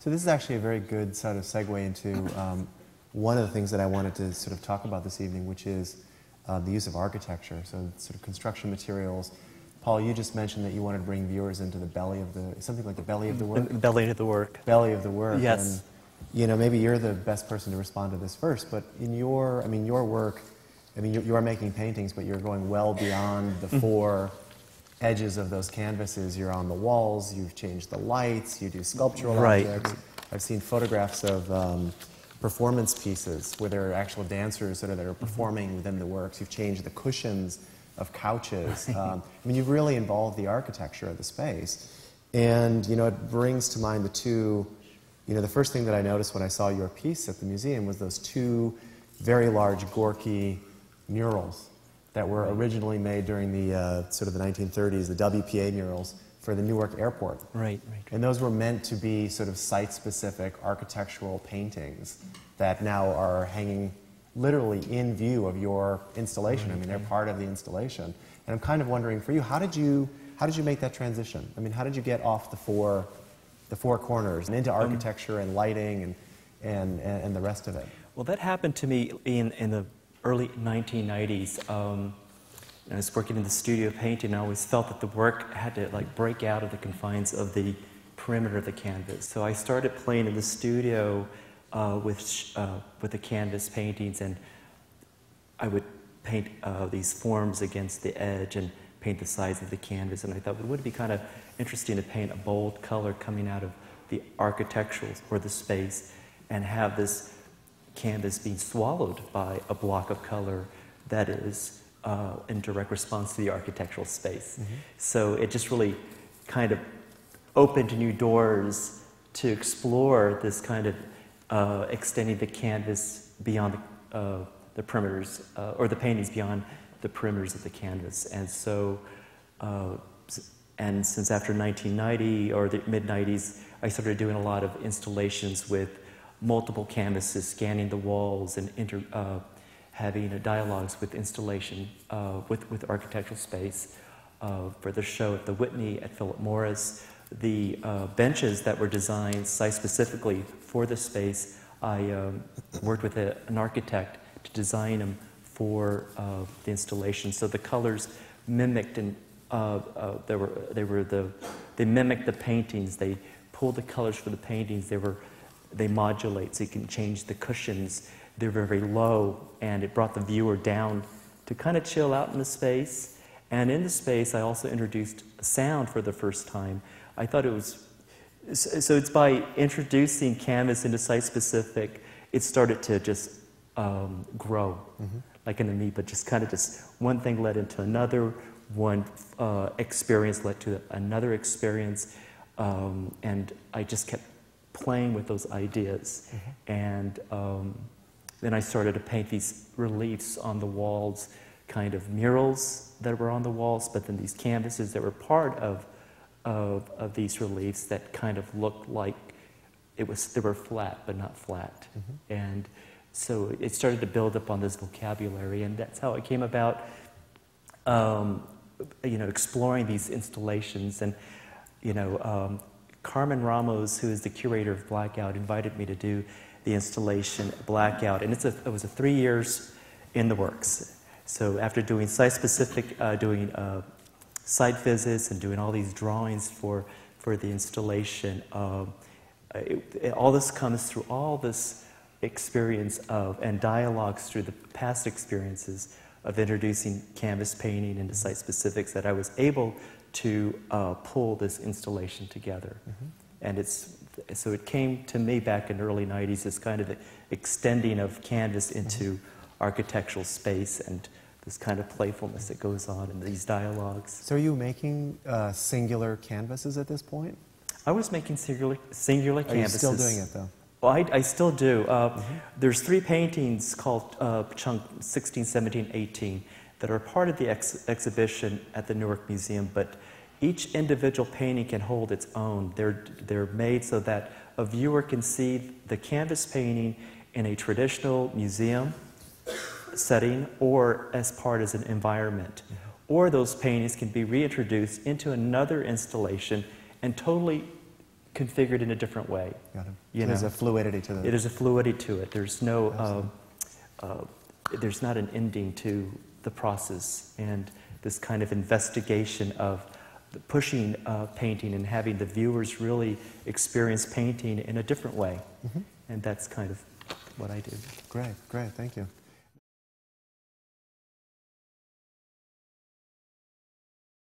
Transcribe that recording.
So this is actually a very good sort of segue into one of the things that I wanted to sort of talk about this evening, which is the use of architecture, so sort of construction materials. Paul, you just mentioned that you wanted to bring viewers into the belly of the, something like the belly of the work? The belly of the work. Belly of the work. Yes. And, you know, maybe you're the best person to respond to this first, but in your, I mean, your work, I mean, you are making paintings, but you're going well beyond the four edges of those canvases. You're on the walls, you've changed the lights, you do sculptural objects. I've seen photographs of performance pieces where there are actual dancers that are performing within the works. You've changed the cushions of couches. I mean, you've really involved the architecture of the space. And, you know, it brings to mind the two, you know, the first thing that I noticed when I saw your piece at the museum was those two very large Gorky murals that were originally made during the sort of the 1930s, the WPA murals for the Newark airport. Right. And those were meant to be sort of site-specific architectural paintings that now are hanging literally in view of your installation. I mean, they're part of the installation. And I'm kind of wondering for you, how did you make that transition? I mean, how did you get off the four corners and into architecture and lighting and the rest of it? Well, that happened to me in the early 1990s. I was working in the studio painting, and I always felt that the work had to like break out of the confines of the perimeter of the canvas. So I started playing in the studio with the canvas paintings, and I would paint these forms against the edge and paint the sides of the canvas. And I thought, well, would it be kind of interesting to paint a bold color coming out of the architectural or the space, and have this canvas being swallowed by a block of color that is in direct response to the architectural space. So it just really kind of opened new doors to explore this kind of extending the canvas beyond the perimeters, or the paintings beyond the perimeters of the canvas. And so, and since after 1990 or the mid-90s, I started doing a lot of installations with multiple canvases, scanning the walls and having dialogues with installation, with architectural space. For the show at the Whitney at Philip Morris, the benches that were designed site-specifically for the space, I worked with an architect to design them for the installation. So the colors mimicked, and they mimicked the paintings. They pulled the colors for the paintings. They modulate, so you can change the cushions. They're very low, and it brought the viewer down to kind of chill out in the space. And in the space, I also introduced sound for the first time. I thought it was, so it's by introducing canvas into site-specific, it started to just grow, like an amoeba, just kind of just one thing led into another, one experience led to another experience, and I just kept playing with those ideas. And then I started to paint these reliefs on the walls, kind of murals that were on the walls, but then these canvases that were part of these reliefs that kind of looked like they were flat, but not flat. And so it started to build up on this vocabulary, and that's how it came about, you know, exploring these installations. And, you know, Carmen Ramos, who is the curator of Blackout, invited me to do the installation Blackout, and it was 3 years in the works. So after doing site-specific, doing site visits and doing all these drawings for the installation, all this comes through all this experience of, and dialogues through the past experiences of introducing canvas painting into site-specifics, that I was able to pull this installation together. And so it came to me back in the early 90s as kind of the extending of canvas into architectural space, and this kind of playfulness that goes on in these dialogues. So are you making singular canvases at this point? I was making singular canvases. Are you still doing it, though? Well, I still do. There's 3 paintings called Chunk 16, 17, 18 that are part of the exhibition at the Newark Museum, but each individual painting can hold its own. They're made so that a viewer can see the canvas painting in a traditional museum setting or as part of an environment. Or those paintings can be reintroduced into another installation and totally configured in a different way. Got it. You So there's know? a fluidity to the... There's a fluidity to it. There's no, there's not an ending to the process, and this kind of investigation of the pushing painting and having the viewers really experience painting in a different way. And that's kind of what I do. Great, great, thank you.